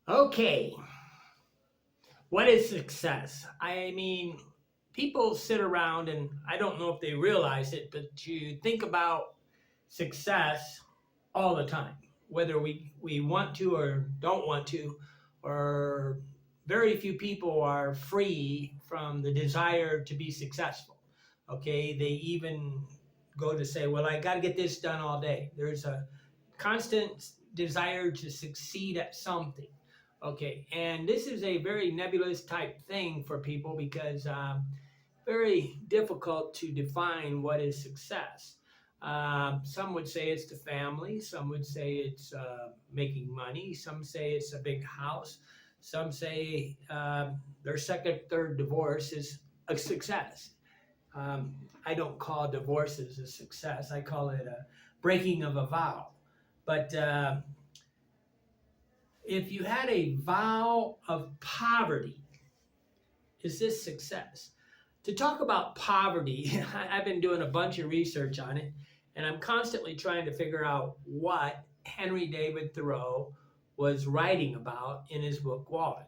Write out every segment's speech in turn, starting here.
Okay, what is success? I mean, people sit around and I don't know if they realize it, but you think about success all the time, whether we want to or don't want to, or very few people are free from the desire to be successful. Okay, they even go to say, well, I got to get this done all day. There's a constant desire to succeed at something. Okay, and this is a very nebulous type thing for people because very difficult to define what is success. Some would say it's the family. Some would say it's making money. Some say it's a big house. Some say their second, third divorce is a success. Um, I don't call divorces a success. I call it a breaking of a vow. But if you had a vow of poverty, is this success? To talk about poverty, I've been doing a bunch of research on it, and I'm constantly trying to figure out what Henry David Thoreau was writing about in his book Walden.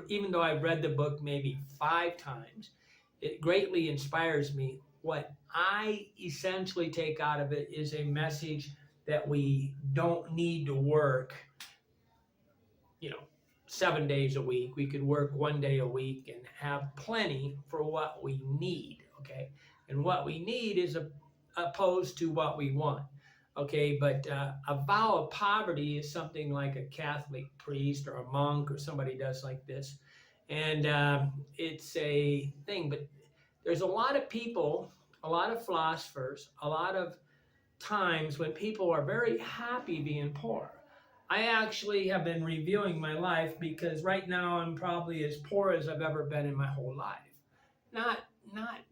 Even though I've read the book maybe 5 times, it greatly inspires me. What I essentially take out of it is a message that we don't need to work, you know, 7 days a week. We could work 1 day a week and have plenty for what we need. Okay. And what we need is opposed to what we want. Okay. But a vow of poverty is something like a Catholic priest or a monk or somebody does like this. And it's a thing. But there's a lot of people, a lot of philosophers, a lot of times when people are very happy being poor. I actually have been reviewing my life because right now I'm probably as poor as I've ever been in my whole life. Not,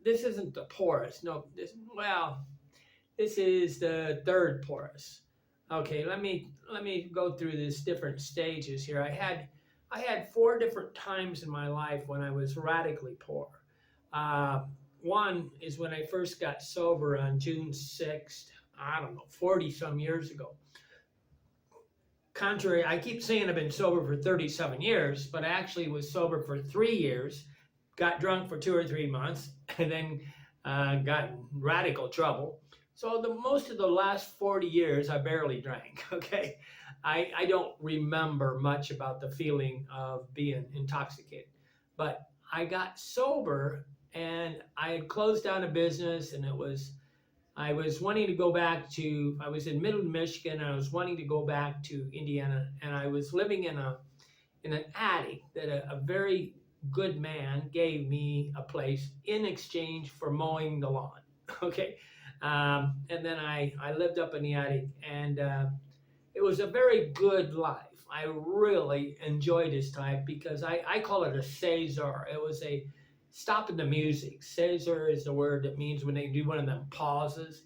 this isn't the poorest. No, this is the third poorest. Okay, let me go through this different stages here. I had 4 different times in my life when I was radically poor. Uh, One is when I first got sober on June 6th, I don't know, 40 some years ago. Contrary, I keep saying I've been sober for 37 years, but I actually was sober for 3 years, got drunk for 2 or 3 months, and then got in radical trouble. So most of the last 40 years, I barely drank, okay? I don't remember much about the feeling of being intoxicated. But I got sober, and I had closed down a business, and I was wanting to go back to, I was in Middle Michigan, and I was wanting to go back to Indiana, and I was living in an attic that a very good man gave me a place in exchange for mowing the lawn. Okay. And then I lived up in the attic, and it was a very good life. I really enjoyed this time because I call it a Caesar. It was a stop in the music. Caesar is the word that means when they do one of them pauses.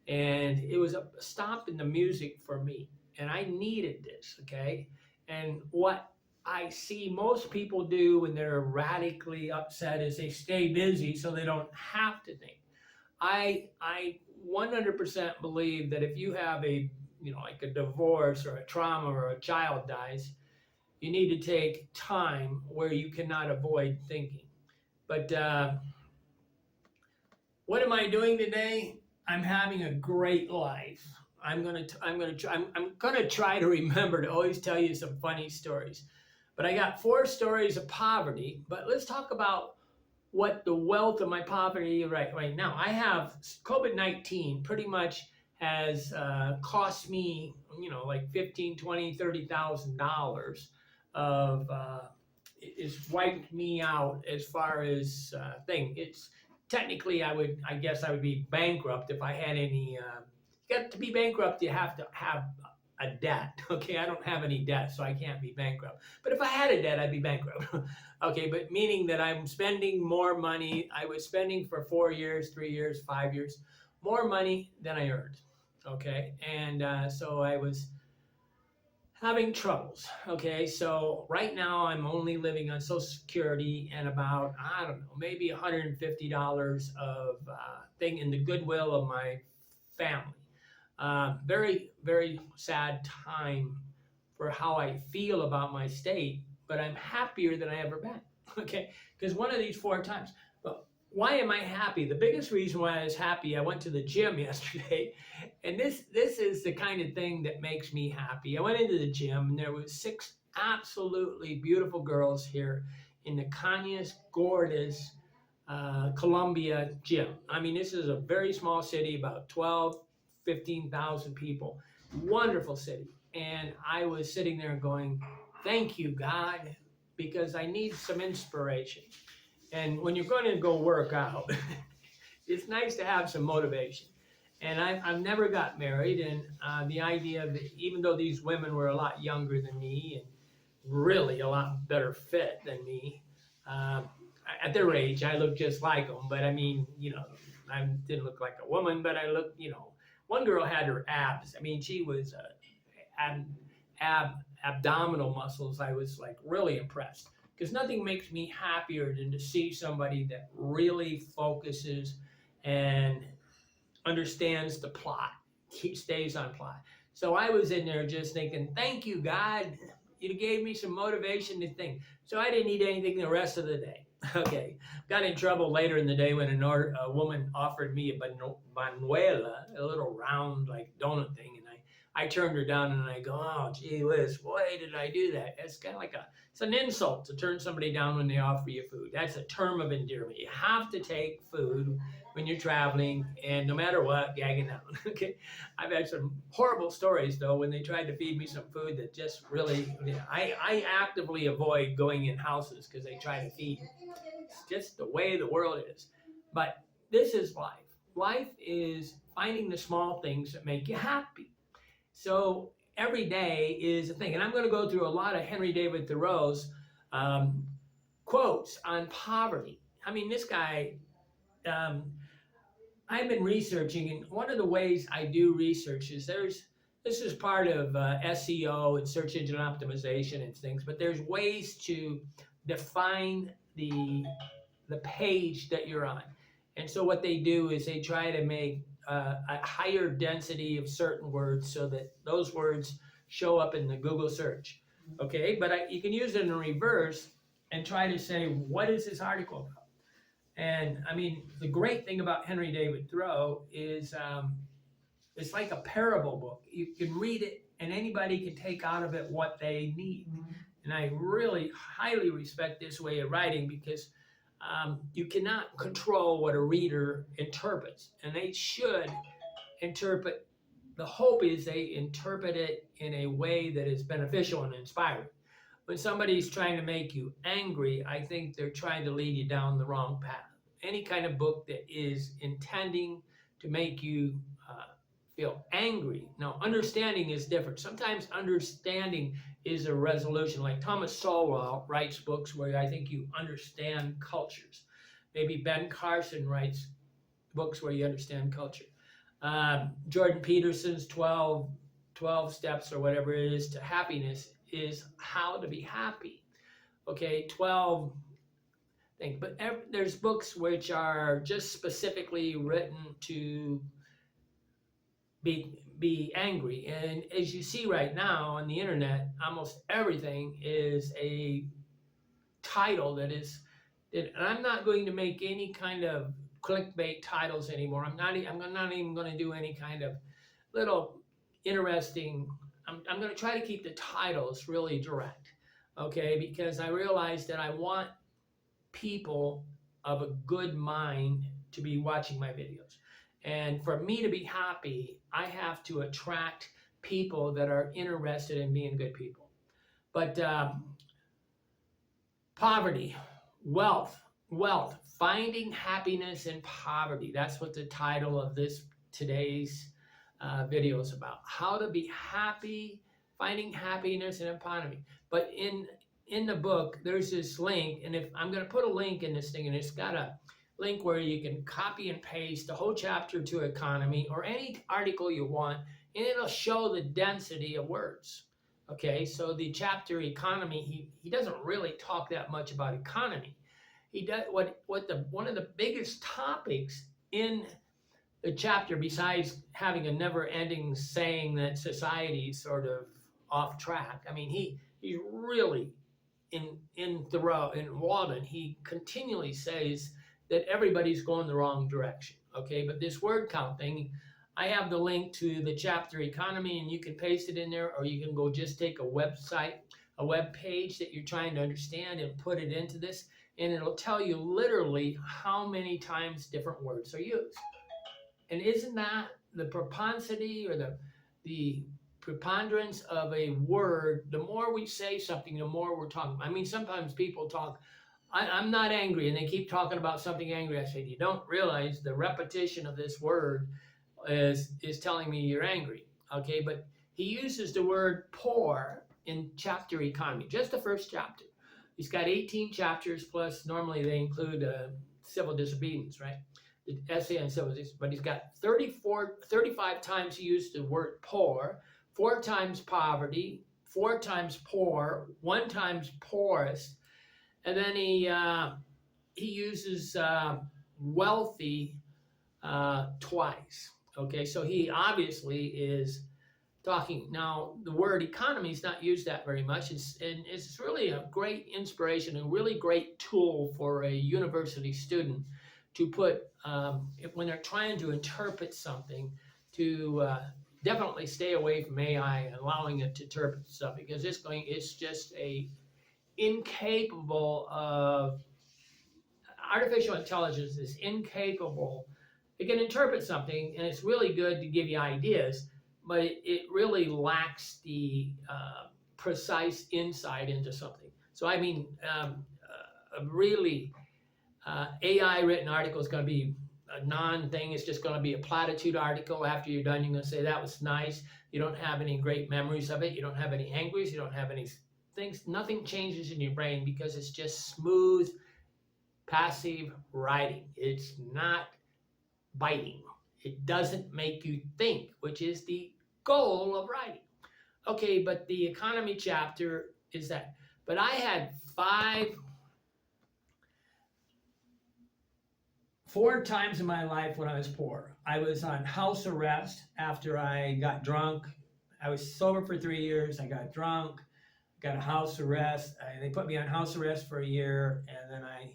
And it was a stop in the music for me. And I needed this, okay? And what I see most people do when they're radically upset is they stay busy so they don't have to think. I 100% believe that if you have like a divorce or a trauma or a child dies, you need to take time where you cannot avoid thinking. But what am I doing today? I'm having a great life. I'm gonna try to remember to always tell you some funny stories. But I got 4 stories of poverty. But let's talk about what the wealth of my poverty right now. I have COVID-19 pretty much has cost me, like 15, 20, $30,000 of it's wiped me out as far as thing. It's technically I guess I would be bankrupt if I had any. You got to be bankrupt. You have to have a debt. Okay, I don't have any debt, so I can't be bankrupt. But if I had a debt, I'd be bankrupt. Okay, but meaning that I'm spending more money. I was spending for 4 years, 3 years, 5 years, more money than I earned. Okay, and so I was having troubles. Okay, so right now I'm only living on Social Security and about, I don't know, maybe $150 of thing in the goodwill of my family. Very, very sad time for how I feel about my state, but I'm happier than I ever been. Okay, because one of these 4 times. But why am I happy? The biggest reason why I was happy, I went to the gym yesterday, and this is the kind of thing that makes me happy. I went into the gym, and there was 6 absolutely beautiful girls here in the Cañas Gordas, Colombia gym. I mean, this is a very small city, about 12, 15,000 people. Wonderful city. And I was sitting there going, thank you, God, because I need some inspiration. And when you're going to go work out, it's nice to have some motivation. And I've never got married, and the idea that even though these women were a lot younger than me and really a lot better fit than me, at their age, I looked just like them. But I mean, I didn't look like a woman, but I looked, one girl had her abs. I mean, she was abdominal muscles. I was like really impressed, because nothing makes me happier than to see somebody that really focuses and understands the plot, stays on plot. So I was in there just thinking, thank you, God. You gave me some motivation to think. So I didn't eat anything the rest of the day. Okay. Got in trouble later in the day when a woman offered me a banuela, a little round like donut thing. And I turned her down, and I go, oh, gee whiz, why did I do that? It's kind of like it's an insult to turn somebody down when they offer you food. That's a term of endearment. You have to take food when you're traveling, and no matter what, gagging down. Okay, I've had some horrible stories though when they tried to feed me some food that just really, I actively avoid going in houses because they try to feed me. It's just the way the world is. But this is life. Life is finding the small things that make you happy. So every day is a thing. And I'm going to go through a lot of Henry David Thoreau's quotes on poverty. I mean, this guy, I've been researching, and one of the ways I do research is this is part of SEO and search engine optimization and things, but there's ways to define the page that you're on. And so what they do is they try to make a higher density of certain words so that those words show up in the Google search. Okay, but you can use it in reverse and try to say, what is this article about? And I mean, the great thing about Henry David Thoreau is it's like a parable book. You can read it, and anybody can take out of it what they need. And I really highly respect this way of writing, because you cannot control what a reader interprets, and they should interpret. The hope is they interpret it in a way that is beneficial and inspiring. When somebody's trying to make you angry, I think they're trying to lead you down the wrong path. Any kind of book that is intending to make you feel angry. Now, understanding is different. Sometimes understanding is a resolution. Like Thomas Sowell writes books where I think you understand cultures. Maybe Ben Carson writes books where you understand culture. Jordan Peterson's 12 steps or whatever it is to happiness is how to be happy. Okay, 12 things. But there's books which are just specifically written to be angry. And as you see right now on the internet, almost everything is a title that is, and I'm not going to make any kind of clickbait titles anymore. I'm not even going to do any kind of little interesting, I'm going to try to keep the titles really direct, okay? Because I realize that I want people of a good mind to be watching my videos. And for me to be happy, I have to attract people that are interested in being good people. But poverty, wealth, finding happiness in poverty. That's what the title of today's video is about. How to be happy, finding happiness in economy. But in the book, there's this link, and if I'm going to put a link in this thing, and it's got a link where you can copy and paste the whole chapter to economy or any article you want, and it'll show the density of words. Okay, so the chapter economy, he doesn't really talk that much about economy. He does one of the biggest topics in the chapter, besides having a never-ending saying that society sort of off track. I mean, he's really in Thoreau, in Walden, he continually says that everybody's going the wrong direction. Okay, but this word count thing, I have the link to the chapter economy, and you can paste it in there, or you can go just take a website, a web page that you're trying to understand, and put it into this, and it'll tell you literally how many times different words are used. And isn't that the propensity, or the preponderance of a word? The more we say something, the more we're talking. I mean, sometimes people talk, I'm not angry, and they keep talking about something angry. I say, you don't realize the repetition of this word is telling me you're angry. Okay, but he uses the word poor in chapter economy, just the first chapter. He's got 18 chapters, plus normally they include civil disobedience, right? The essay on civil disobedience, but he's got 35 times he used the word poor, 4 times poverty, 4 times poor, 1 times poorest, and then he uses wealthy twice. Okay, so he obviously is talking. Now, the word economy is not used that very much. It's really a great inspiration, a really great tool for a university student to put, when they're trying to interpret something, to definitely stay away from AI and allowing it to interpret stuff, because it's just incapable of, artificial intelligence is incapable. It can interpret something, and it's really good to give you ideas, but it really lacks the precise insight into something. So I mean, really, AI written article is going to be a non-thing. It's just going to be a platitude article. After you're done, you're going to say, that was nice. You don't have any great memories of it. You don't have any angries. You don't have any things. Nothing changes in your brain, because it's just smooth, passive writing. It's not biting. It doesn't make you think, which is the goal of writing. Okay, but the economy chapter is that. But I had 4 times in my life when I was poor. I was on house arrest after I got drunk. I was sober for 3 years. I got drunk, got a house arrest. They put me on house arrest for a year, and then I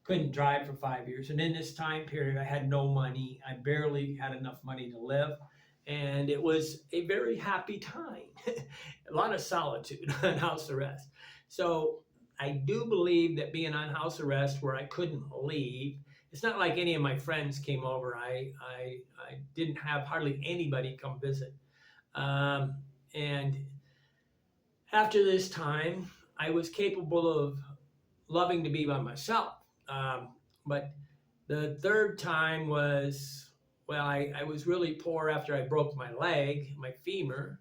couldn't drive for 5 years. And in this time period, I had no money. I barely had enough money to live. And it was a very happy time. A lot of solitude on house arrest. So I do believe that being on house arrest where I couldn't leave, it's not like any of my friends came over. I didn't have hardly anybody come visit. And after this time, I was capable of loving to be by myself. But the third time was, well, I was really poor after I broke my leg, my femur.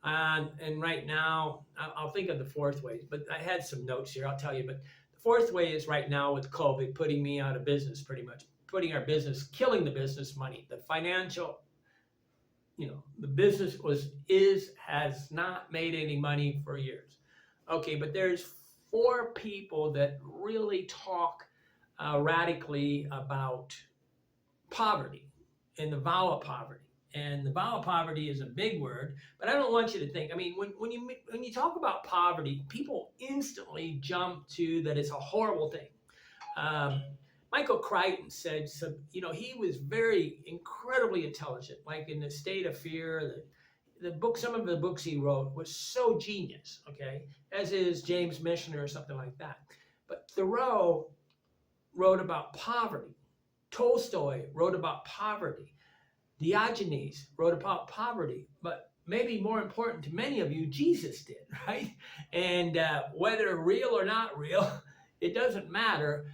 And right now, I'll think of the fourth way, but I had some notes here, I'll tell you. But the fourth way is right now with COVID, putting me out of business pretty much, putting our business, killing the business money, the financial, the business has not made any money for years. Okay, but there's 4 people that really talk radically about poverty and the vow of poverty. And the vow of poverty is a big word, but I don't want you to think. I mean, when you talk about poverty, people instantly jump to that it's a horrible thing. Michael Crichton said, he was very incredibly intelligent, like in The State of Fear. The book, some of the books he wrote was so genius. Okay, as is James Michener or something like that. But Thoreau wrote about poverty. Tolstoy wrote about poverty. Diogenes wrote about poverty, but maybe more important to many of you, Jesus did, right? And whether real or not real, it doesn't matter.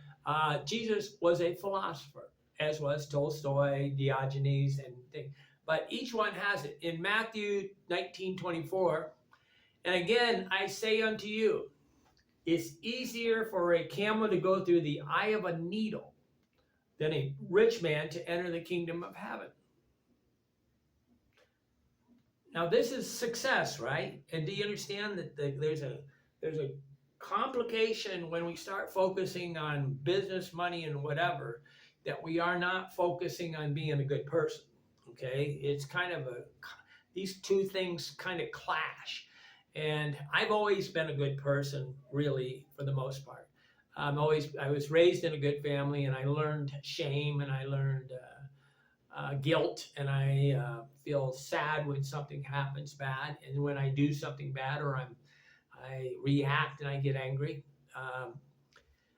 Jesus was a philosopher, as was Tolstoy, Diogenes, and things. But each one has it. In Matthew 19:24, and again, I say unto you, it's easier for a camel to go through the eye of a needle than a rich man to enter the kingdom of heaven. Now, this is success, right? And do you understand that there's a complication when we start focusing on business, money, and whatever, that we are not focusing on being a good person, okay? It's kind of these two things kind of clash. And I've always been a good person, really, for the most part. I was raised in a good family, and I learned shame, and I learned guilt, and I feel sad when something happens bad, and when I do something bad, or I react and I get angry. Um,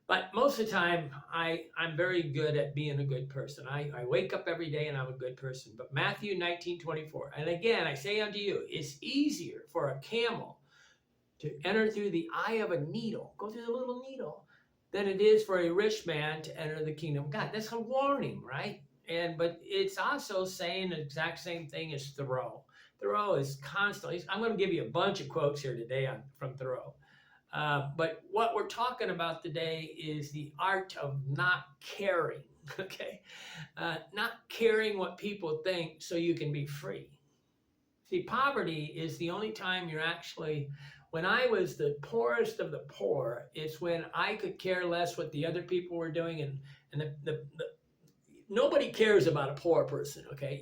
but most of the time, I'm very good at being a good person. I wake up every day and I'm a good person. But Matthew 19:24, and again, I say unto you, it's easier for a camel to enter through the eye of a needle, go through the little needle, than it is for a rich man to enter the kingdom of God. That's a warning, right? But it's also saying the exact same thing as Thoreau. Thoreau is constantly, I'm going to give you a bunch of quotes here today from Thoreau. But what we're talking about today is the art of not caring, okay? Not caring what people think so you can be free. See, poverty is the only time you're actually, when I was the poorest of the poor, it's when I could care less what the other people were doing. And nobody cares about a poor person, okay?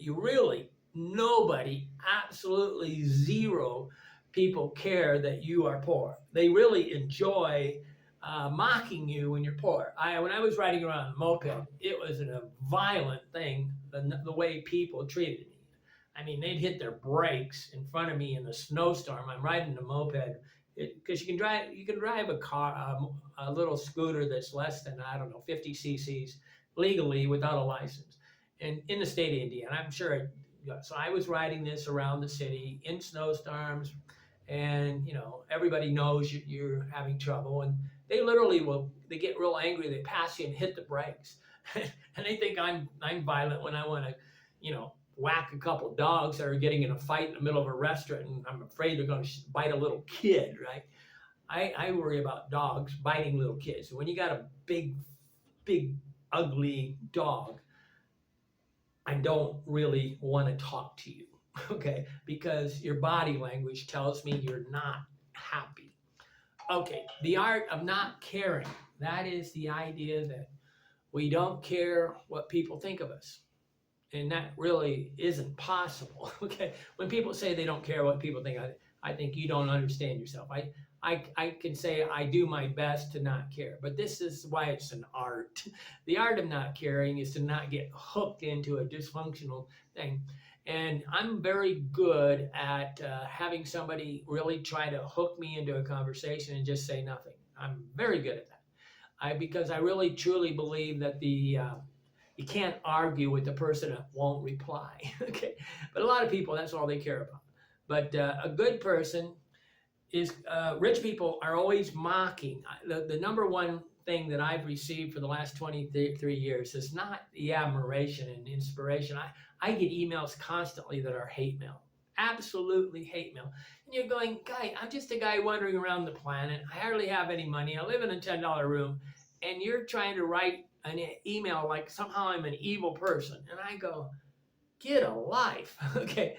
Nobody, absolutely zero people care that you are poor. They really enjoy mocking you when you're poor. When I was riding around a moped, it was a violent thing, the way people treated me. I mean, they'd hit their brakes in front of me in a snowstorm. I'm riding a moped because you can drive a car, a little scooter that's less than, I don't know, 50 cc's legally without a license, and in the state of Indiana. I'm sure. So I was riding this around the city in snowstorms, and everybody knows you're having trouble, and they literally they get real angry. They pass you and hit the brakes, and they think I'm violent when I want to, whack a couple dogs that are getting in a fight in the middle of a restaurant, and I'm afraid they're going to bite a little kid, right? I worry about dogs biting little kids. So when you got a big, ugly dog, I don't really want to talk to you, okay? Because your body language tells me you're not happy. Okay, the art of not caring. That is the idea that we don't care what people think of us. And that really isn't possible, okay? When people say they don't care what people think, I think you don't understand yourself. I can say I do my best to not care, but this is why it's an art. The art of not caring is to not get hooked into a dysfunctional thing. And I'm very good at having somebody really try to hook me into a conversation and just say nothing. I'm very good at that. Because I really truly believe that you can't argue with the person that won't reply. Okay, but a lot of people, that's all they care about. But a good person is, rich people are always mocking. The number one thing that I've received for the last 23 years is not the admiration and inspiration. I get emails constantly that are hate mail, absolutely hate mail. And you're going, guy, I'm just a guy wandering around the planet. I hardly have any money. I live in a $10 room, and you're trying to write an email like somehow I'm an evil person. And I go, get a life. Okay.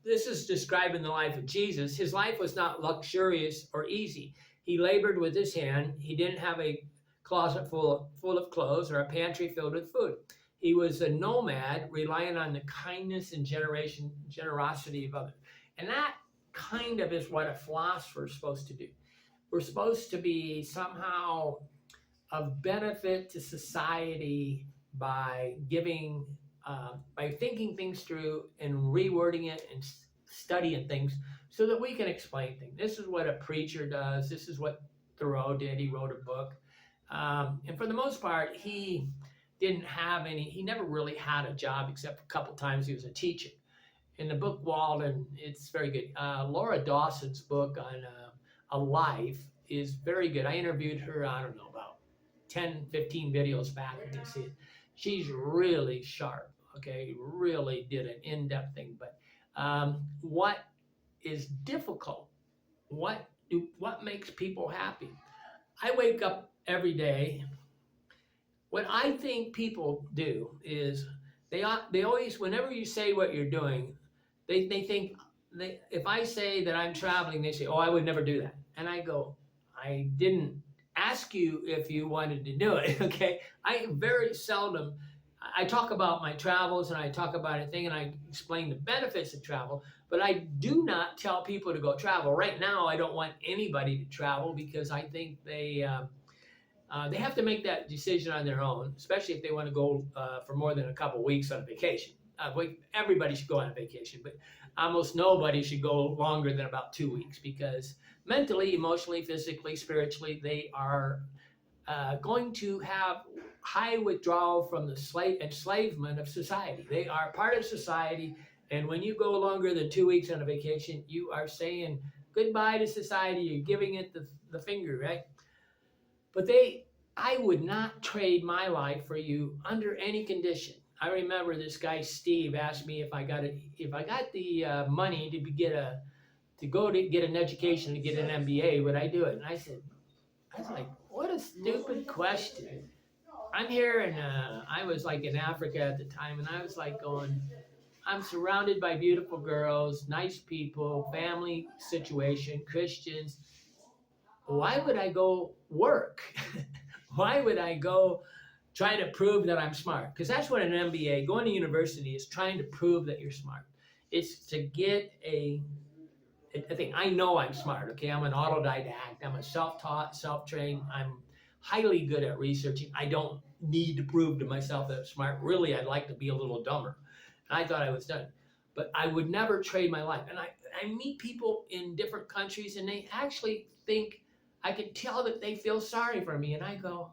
This is describing the life of Jesus. His life was not luxurious or easy. He labored with his hand. He didn't have a closet full of clothes or a pantry filled with food. He was a nomad, relying on the kindness and generosity of others. And that kind of is what a philosopher is supposed to do. We're supposed to be somehow of benefit to society by by thinking things through and rewording it and studying things so that we can explain things. This is what a preacher does. This is what Thoreau did. He wrote a book. And for the most part, he never really had a job except a couple times he was a teacher. In the book Walden, it's very good. Laura Dawson's book on a life is very good. I interviewed her, I don't know, about 10, 15 videos back. You can see it. She's really sharp, okay? Really did an in-depth thing. But what is difficult? What makes people happy? I wake up every day. What I think people do is they always, whenever you say what you're doing, they think, if I say that I'm traveling, they say, oh, I would never do that. And I go, I didn't ask you if you wanted to do it, okay? I very seldom, I talk about my travels and I talk about a thing and I explain the benefits of travel, but I do not tell people to go travel. Right now, I don't want anybody to travel because I think they have to make that decision on their own, especially if they want to go for more than a couple weeks on vacation. Everybody should go on vacation, but almost nobody should go longer than about 2 weeks because mentally, emotionally, physically, spiritually, they are going to have high withdrawal from the enslavement of society. They are part of society, and when you go longer than 2 weeks on a vacation, you are saying goodbye to society. You're giving it the finger, right? But I would not trade my life for you under any condition. I remember this guy Steve asked me if I got the money to go to get an education to get an MBA, would I do it? And I was like, what a stupid question. I'm here and I was like in Africa at the time, and I was like going, I'm surrounded by beautiful girls, nice people, family situation, Christians. Why would I go work? Why would I go try to prove that I'm smart? Because that's what an MBA, going to university, is trying to prove that you're smart. It's to get a thing. I know I'm smart, okay? I'm an autodidact. I'm a self-taught, self-trained. I'm highly good at researching. I don't need to prove to myself that I'm smart. Really, I'd like to be a little dumber. And I thought I was done. But I would never trade my life. And I meet people in different countries, and they actually think, I can tell that they feel sorry for me. And I go,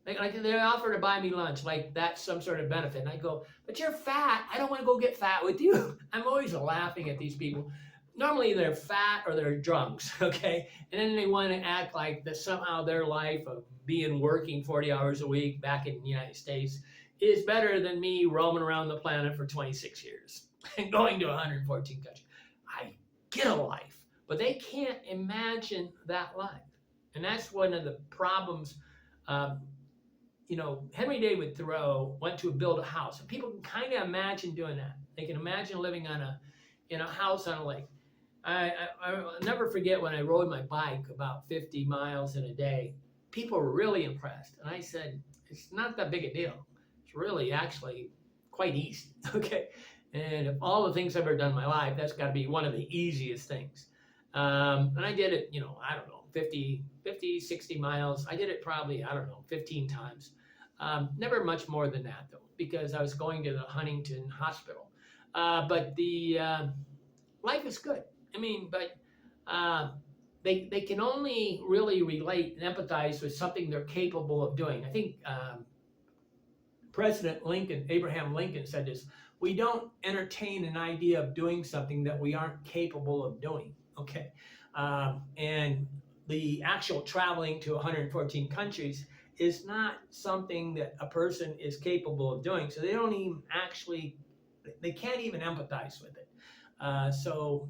like they offer to buy me lunch, like that's some sort of benefit. And I go, but you're fat. I don't want to go get fat with you. I'm always laughing at these people. Normally they're fat or they're drunks, okay? And then they want to act like that somehow their life of working 40 hours a week back in the United States is better than me roaming around the planet for 26 years and going to 114 countries. I get a life, but they can't imagine that life. And that's one of the problems. Henry David Thoreau went to build a house, and people can kind of imagine doing that. They can imagine living in a house on a lake. I'll never forget when I rode my bike about 50 miles in a day. People were really impressed. And I said, it's not that big a deal. It's really actually quite easy, okay? And of all the things I've ever done in my life, that's got to be one of the easiest things. And I did it, I don't know, 50, 60 miles. I did it probably, 15 times. Never much more than that, though, because I was going to the Huntington Hospital. But the life is good. But they can only really relate and empathize with something they're capable of doing. I think President Lincoln, Abraham Lincoln, said this: we don't entertain an idea of doing something that we aren't capable of doing, okay? And the actual traveling to 114 countries is not something that a person is capable of doing. So they can't even empathize with it. So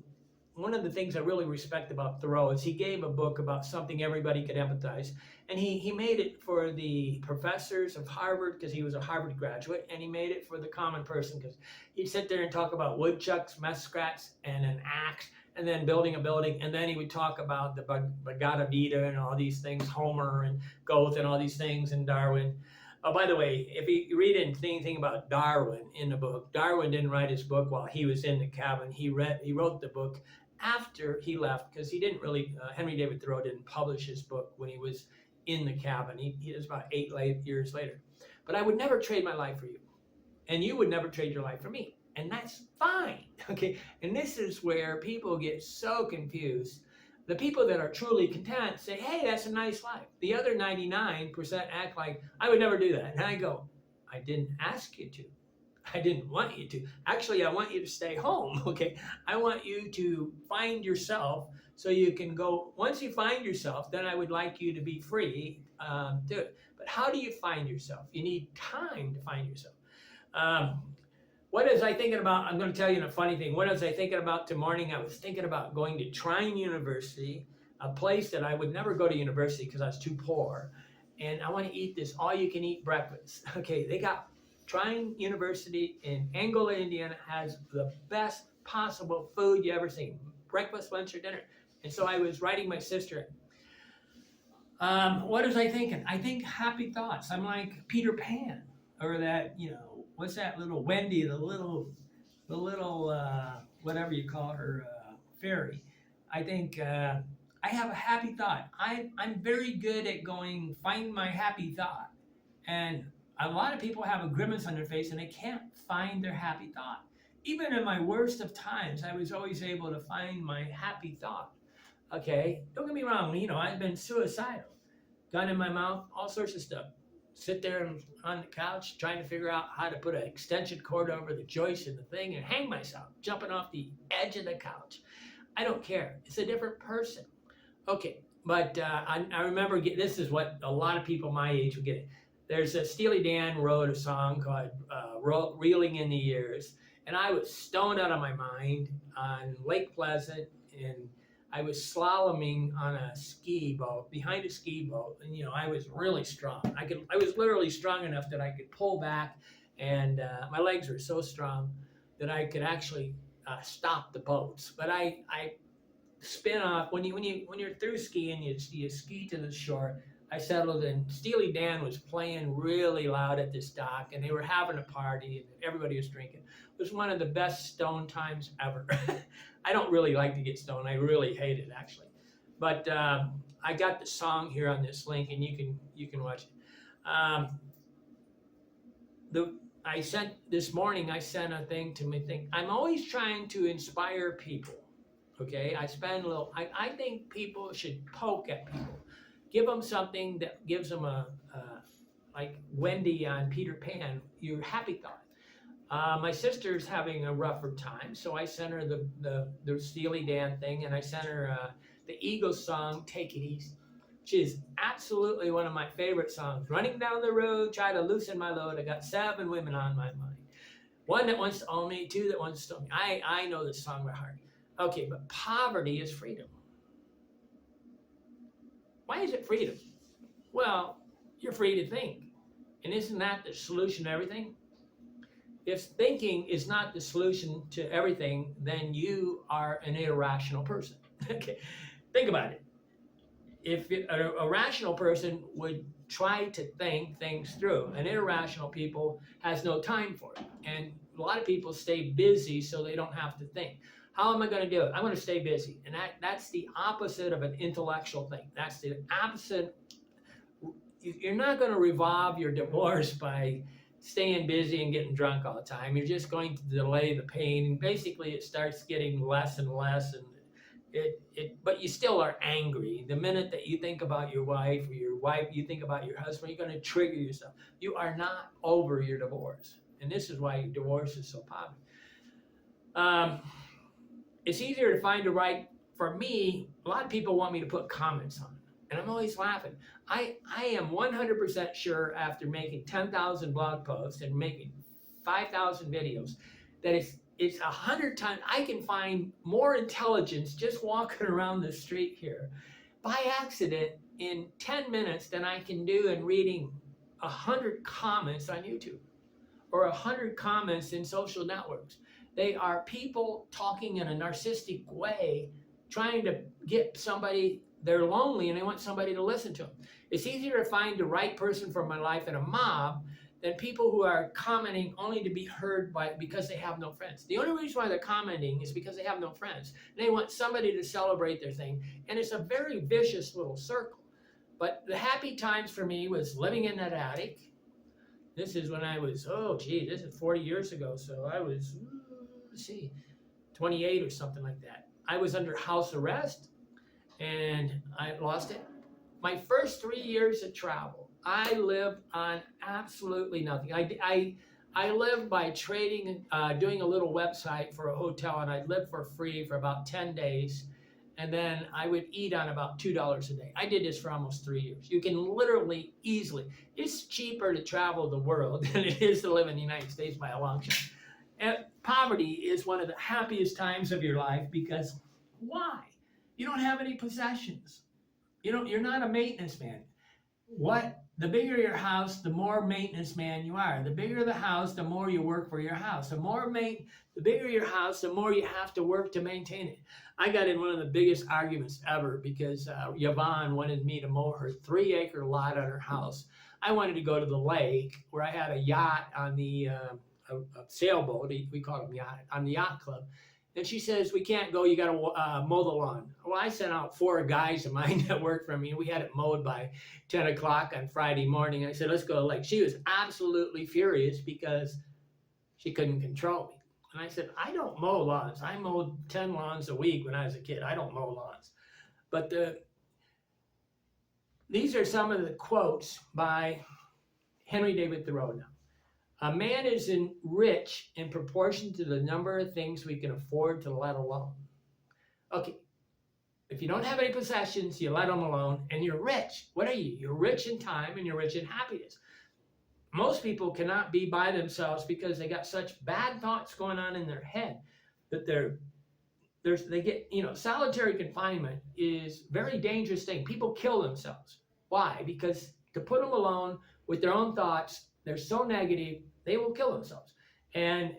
one of the things I really respect about Thoreau is he gave a book about something everybody could empathize. And he made it for the professors of Harvard because he was a Harvard graduate, and he made it for the common person because he'd sit there and talk about woodchucks, muskrats, and an axe, and then building a building, and then he would talk about the Bhagavad Gita and all these things, Homer and Goethe and all these things, and Darwin. Oh, by the way, if you read anything about Darwin in the book, Darwin didn't write his book while he was in the cabin. He wrote the book after he left because he didn't really, Henry David Thoreau didn't publish his book when he was in the cabin. He was about 8 years later. But I would never trade my life for you. And you would never trade your life for me. And that's fine, okay? And this is where people get so confused. The people that are truly content say, hey, that's a nice life. The other 99% act like, I would never do that. And I go, I didn't ask you to. I didn't want you to. Actually, I want you to stay home, okay? I want you to find yourself so you can go. Once you find yourself, then I would like you to be free to do it. But how do you find yourself? You need time to find yourself. What was I thinking about? I'm going to tell you a funny thing. What was I thinking about this morning? I was thinking about going to Trine University, a place that I would never go to university because I was too poor. And I want to eat this all-you-can-eat breakfast. Okay, they got Trine University in Angola, Indiana, has the best possible food you ever seen. Breakfast, lunch, or dinner. And so I was writing my sister. What was I thinking? I think happy thoughts. I'm like Peter Pan. or that, what's that little Wendy, the little whatever you call her, fairy. I think I have a happy thought. I'm very good at going find my happy thought, and a lot of people have a grimace on their face and they can't find their happy thought. Even in my worst of times, I was always able to find my happy thought. Okay, don't get me wrong. I've been suicidal, gun in my mouth, all sorts of stuff. Sit there on the couch trying to figure out how to put an extension cord over the joist in the thing and hang myself, jumping off the edge of the couch. I don't care. It's a different person. Okay, but I remember this is what a lot of people my age would get it. There's a Steely Dan wrote a song called Reeling in the Years, and I was stoned out of my mind on Lake Pleasant, and I was slaloming on a ski boat, behind a ski boat, and I was really strong. I was literally strong enough that I could pull back, and my legs were so strong that I could actually stop the boats. But I spin off when you're through skiing, you ski to the shore. I settled in. Steely Dan was playing really loud at this dock, and they were having a party, and everybody was drinking. It was one of the best stone times ever. I don't really like to get stoned. I really hate it, actually. But I got the song here on this link, and you can watch it. I sent this morning. I sent a thing to me. I'm always trying to inspire people. Okay, I spend a little. I think people should poke at people. Give them something that gives them like Wendy on Peter Pan, your happy thought. My sister's having a rougher time, so I sent her the Steely Dan thing, and I sent her the Eagles song, Take It Easy, which is absolutely one of my favorite songs. Running down the road, try to loosen my load. I got 7 women on my mind. 1 that wants to own me, 2 that wants to own me. I know this song by heart. Okay, but poverty is freedom. Why is it freedom? Well, you're free to think. And isn't that the solution to everything? If thinking is not the solution to everything, then you are an irrational person. Okay, think about it. If a rational person would try to think things through, an irrational people has no time for it. And a lot of people stay busy so they don't have to think. How am I going to do it? I'm going to stay busy. And that's the opposite of an intellectual thing. That's the opposite. You're not going to revolve your divorce by staying busy and getting drunk all the time. You're just going to delay the pain. And basically, it starts getting less and less. And but you still are angry. The minute that you think about your wife, or you think about your husband, you're going to trigger yourself. You are not over your divorce. And this is why divorce is so popular. It's easier to find the right, for me, a lot of people want me to put comments on it. And I'm always laughing. I am 100% sure after making 10,000 blog posts and making 5,000 videos that it's 100 times, I can find more intelligence just walking around the street here by accident in 10 minutes than I can do in reading 100 comments on YouTube or 100 comments in social networks. They are people talking in a narcissistic way, trying to get somebody, they're lonely and they want somebody to listen to them. It's easier to find the right person for my life in a mob than people who are commenting only to be heard because they have no friends. The only reason why they're commenting is because they have no friends. They want somebody to celebrate their thing, and it's a very vicious little circle. But the happy times for me was living in that attic. This is when I was, this is 40 years ago, so I was, 28 or something like that. I was under house arrest, and I lost it. My first 3 years of travel, I lived on absolutely nothing. I lived by trading, doing a little website for a hotel, and I'd live for free for about 10 days, and then I would eat on about $2 a day. I did this for almost 3 years. You can literally, easily, it's cheaper to travel the world than it is to live in the United States by a long shot. And poverty is one of the happiest times of your life because why? You don't have any possessions. You're not a maintenance man. the bigger your house, the more maintenance man you are. The bigger the house, the more you work for your house. The bigger your house, the more you have to work to maintain it. I got in one of the biggest arguments ever because Yvonne wanted me to mow her 3-acre lot on her house. I wanted to go to the lake where I had a yacht on the a sailboat. We call them yacht on the yacht club. And she says, we can't go, you got to mow the lawn. Well, I sent out 4 guys of mine that worked for me. We had it mowed by 10 o'clock on Friday morning. I said, let's go to the lake. She was absolutely furious because she couldn't control me. And I said, I don't mow lawns. I mowed 10 lawns a week when I was a kid. I don't mow lawns. But these are some of the quotes by Henry David Thoreau now. A man is rich in proportion to the number of things we can afford to let alone. Okay, if you don't have any possessions, you let them alone, and you're rich. What are you? You're rich in time and you're rich in happiness. Most people cannot be by themselves because they got such bad thoughts going on in their head that they get, solitary confinement is a very dangerous thing. People kill themselves. Why? Because to put them alone with their own thoughts, they're so negative, they will kill themselves. And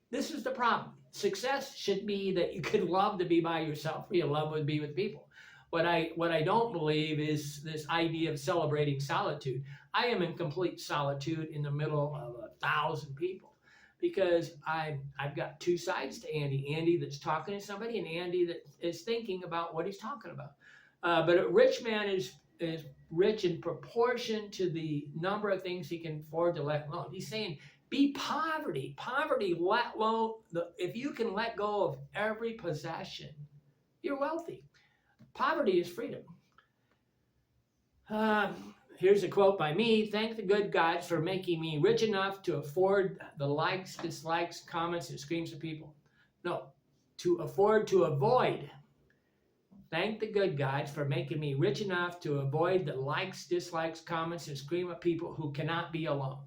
this is the problem. Success should be that you could love to be by yourself, or you love to be with people. What I don't believe is this idea of celebrating solitude. I am in complete solitude in the middle of 1,000 people because I've got 2 sides to Andy. Andy that's talking to somebody and Andy that is thinking about what he's talking about. But a rich man is rich in proportion to the number of things he can afford to let alone. He's saying, be poverty. Poverty, let low. If you can let go of every possession, you're wealthy. Poverty is freedom. Here's a quote by me. Thank the good gods for making me rich enough to afford the likes, dislikes, comments, and screams of people. No, to afford to avoid. Thank the good gods for making me rich enough to avoid the likes, dislikes, comments, and scream of people who cannot be alone.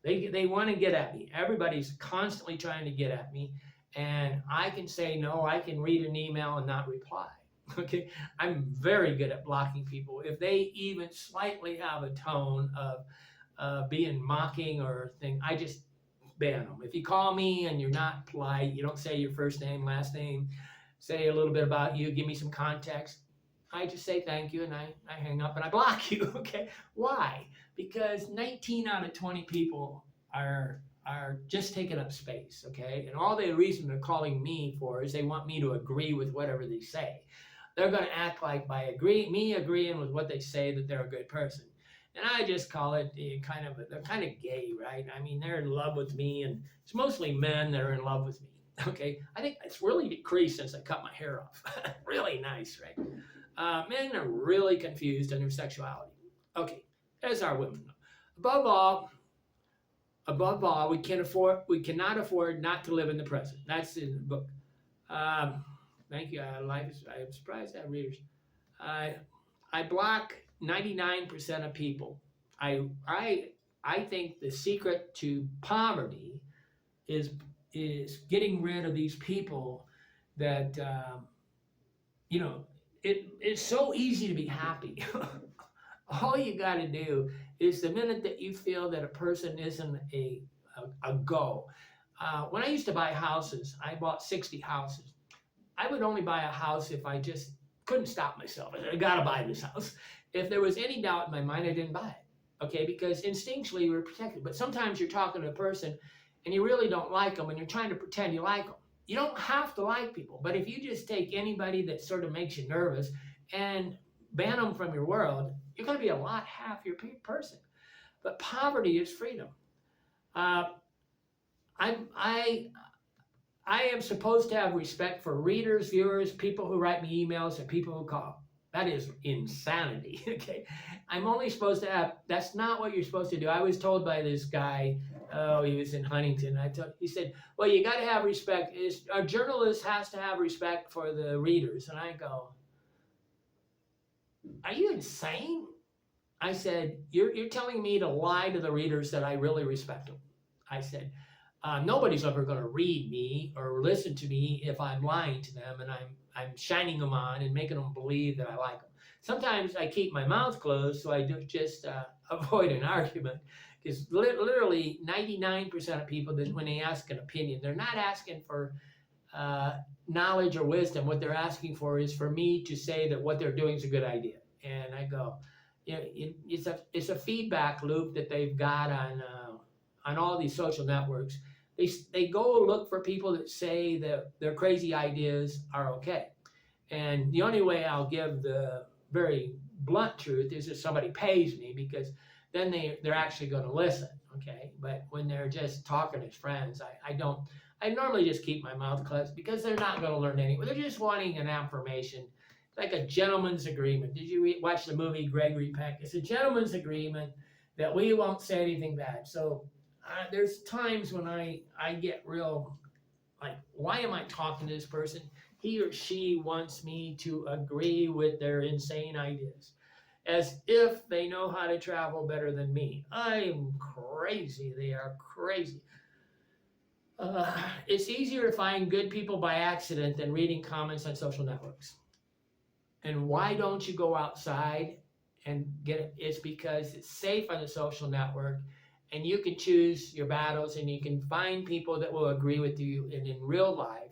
They want to get at me. Everybody's constantly trying to get at me. And I can say no. I can read an email and not reply. Okay, I'm very good at blocking people. If they even slightly have a tone of being mocking or thing, I just ban them. If you call me and you're not polite, you don't say your first name, last name, say a little bit about you, give me some context, I just say thank you and I hang up and I block you. Okay, why? Because 19 out of 20 people are just taking up space. Okay, and all the reason they're calling me for is they want me to agree with whatever they say. They're going to act like by me agreeing with what they say that they're a good person. And I just call it they're kind of gay, right? I mean, they're in love with me, and it's mostly men that are in love with me. Okay, I think it's really decreased since I cut my hair off. Really nice, right? Men are really confused in their sexuality. Okay, as are women. Above all, we cannot afford not to live in the present. That's in the book. Thank you. I'm surprised at readers. I block 99% of people. I think the secret to poverty is getting rid of these people that it's so easy to be happy. All you got to do is the minute that you feel that a person isn't a go. When I used to buy houses, I bought 60 houses. I would only buy a house if I just couldn't stop myself. I got to buy this house. If there was any doubt in my mind, I didn't buy it. Okay, because instinctually we're protected. But sometimes you're talking to a person and you really don't like them and you're trying to pretend you like them. You don't have to like people. But if you just take anybody that sort of makes you nervous and ban them from your world, you're going to be a lot happier person. But poverty is freedom. I am supposed to have respect for readers, viewers, people who write me emails, and people who call. That is insanity. Okay, I'm only supposed to have. That's not what you're supposed to do. I was told by this guy. Oh, he was in Huntington. He said, "Well, you got to have respect. A journalist has to have respect for the readers." And I go, "Are you insane?" I said, "You're telling me to lie to the readers that I really respect them." I said, nobody's ever going to read me or listen to me if I'm lying to them and I'm shining them on and making them believe that I like them. Sometimes I keep my mouth closed so I don't just avoid an argument. Because literally 99% of people, that when they ask an opinion, they're not asking for uh, knowledge or wisdom. What they're asking for is for me to say that what they're doing is a good idea. And I go, it's a feedback loop that they've got on all these social networks. They go look for people that say that their crazy ideas are okay. And the only way I'll give the very blunt truth is if somebody pays me, because then they're actually going to listen. Okay. But when they're just talking as friends, I normally just keep my mouth closed, because they're not going to learn anything. They're just wanting an affirmation, like a gentleman's agreement. Did you watch the movie Gregory Peck? It's a gentleman's agreement that we won't say anything bad. So there's times when I get real, like, why am I talking to this person? He or she wants me to agree with their insane ideas, as if they know how to travel better than me. I'm crazy. They are crazy. It's easier to find good people by accident than reading comments on social networks. And why don't you go outside and get it? It's because it's safe on the social network, and you can choose your battles, and you can find people that will agree with you. And in real life,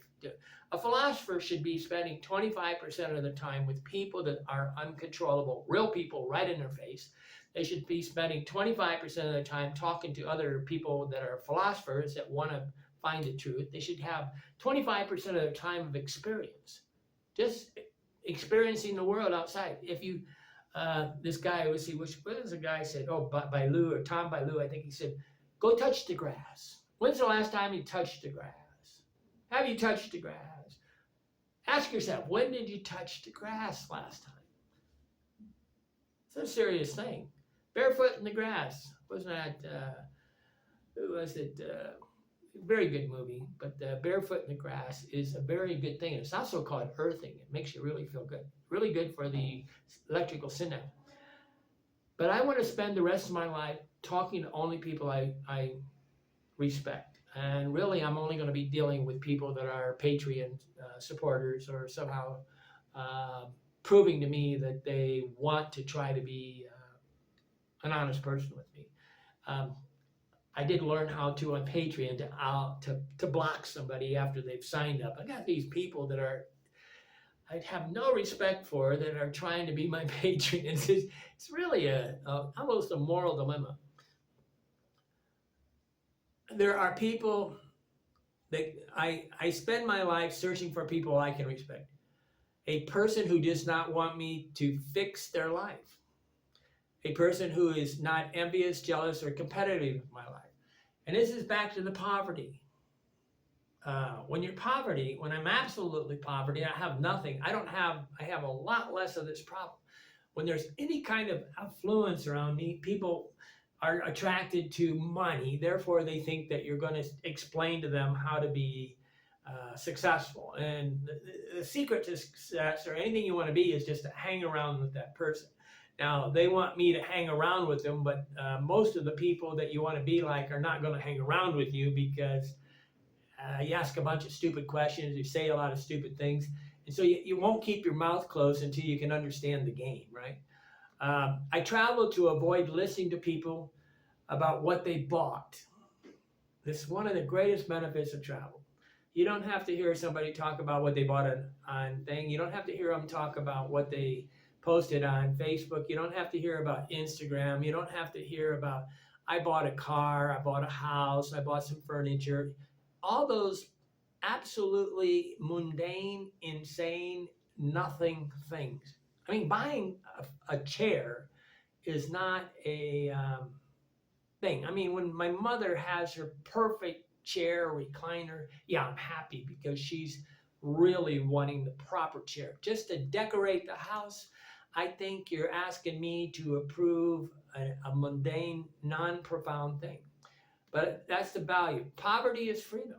a philosopher should be spending 25% of the time with people that are uncontrollable, real people right in their face. They should be spending 25% of the time talking to other people that are philosophers that want to find the truth. They should have 25% of their time of experience, just experiencing the world outside. If you, this guy, let's see, what was the guy said? Oh, Bailu, or Tom Bailu, I think he said, go touch the grass. When's the last time you touched the grass? Have you touched the grass? Ask yourself, when did you touch the grass last time? It's a serious thing. Barefoot in the Grass. Wasn't that, who was it? Very good movie, but Barefoot in the Grass is a very good thing. It's also called earthing. It makes you really feel good. Really good for the electrical synapse. But I want to spend the rest of my life talking to only people I respect. And really, I'm only going to be dealing with people that are Patreon supporters, or somehow proving to me that they want to try to be an honest person with me. I did learn how to, on Patreon, to block somebody after they've signed up. I got these people that I have no respect for, that are trying to be my Patreons. It's really almost a moral dilemma. There are people that I spend my life searching for people I can respect. A person who does not want me to fix their life. A person who is not envious, jealous, or competitive with my life. And this is back to the poverty. When I'm absolutely poverty, I have nothing. I have a lot less of this problem. When there's any kind of affluence around me, people are attracted to money. Therefore, they think that you're going to explain to them how to be successful. And the secret to success, or anything you want to be, is just to hang around with that person. Now, they want me to hang around with them, but most of the people that you want to be like are not going to hang around with you, because you ask a bunch of stupid questions, you say a lot of stupid things, and so you won't keep your mouth closed until you can understand the game, right? I travel to avoid listening to people about what they bought. This is one of the greatest benefits of travel. You don't have to hear somebody talk about what they bought on thing. You don't have to hear them talk about what they posted on Facebook. You don't have to hear about Instagram. You don't have to hear about, I bought a car, I bought a house, I bought some furniture. All those absolutely mundane, insane, nothing things. I mean, buying a chair is not a thing. I mean, when my mother has her perfect chair, recliner, yeah, I'm happy, because she's really wanting the proper chair. Just to decorate the house, I think you're asking me to approve a mundane, non-profound thing. But that's the value. Poverty is freedom.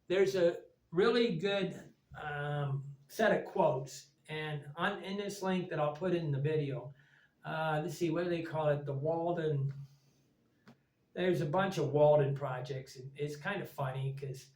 There's a really good set of quotes, and in this link that I'll put in the video, let's see, what do they call it? The Walden. There's a bunch of Walden projects, and it's kind of funny because